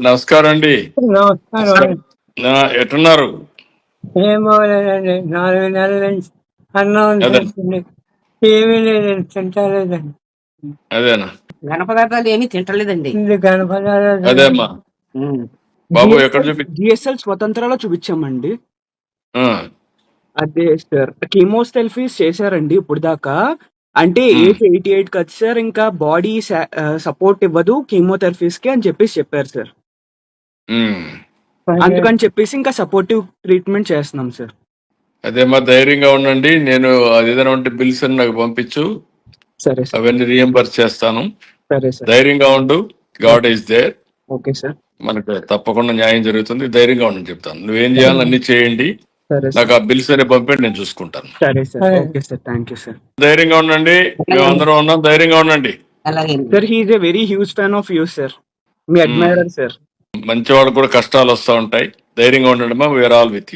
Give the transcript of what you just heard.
నమస్కారం అండి. నమస్కారం. ఎట్టున్నారు? ఏమో లేదండి, 4 నెలల నుంచి అన్నం అదే తింటుంది, ఏమీ లేదండి, తింటలేదండి. అదేనా ఘనపదార్థాలు ఏమీ తింటలేదండి. ఇది గణపదాలు అదే అమ్మా బాబు ఎక్కడ చూపి జిఎస్ఎల్ స్వతంత్రాలో చూపించామండి. ఆ, అదే సార్, కీమోథెరపీస్ చేశారండి ఇప్పుడు దాకా. అంటే ఉమ్, ఏజ్ 88 కదా సార్, ఇంకా బాడీ సపోర్ట్ ఇవ్వదు కీమోథెరపీస్ కి అని చెప్పారు సార్. ఉమ్. అందుకని చెప్పేసి ఇంకా సపోర్టివ్ ట్రీట్మెంట్ చేస్తున్నాం సార్. అదేమ్మా ధైర్యంగా ఉండండి. నేను అది ఏదైనా ఉంటే బిల్స్ అని నాకు పంపించు, సరే సార్. అవన్నీ రియంబర్స్ చేస్తాను. సరే సార్. ధైర్యంగా ఉండు. God is there. Okay sir. మనకు తప్పకుండా న్యాయం జరుగుతుంది. ధైర్యంగా ఉండని చెప్తాను. నువ్వేం చేయాలని అన్ని చేయండి. సరే నాకు సార్. ఆ బిల్స్ అనే పంపండి, నేను చూసుకుంటాను. సరే సార్. సరే. Okay sir, thank you sir. ధైర్యంగా ఉండండి. మేమందరం ఉన్నాం, ధైర్యంగా ఉండండి. అలాగే sir, he's a very huge fan of you sir, మీ అడ్మైరర్ సార్. మంచి వాళ్ళకు కూడా కష్టాలు వస్తూ ఉంటాయి. ధైర్యంగా ఉండండి. మా వీఆర్ ఆల్ విత్ యూ.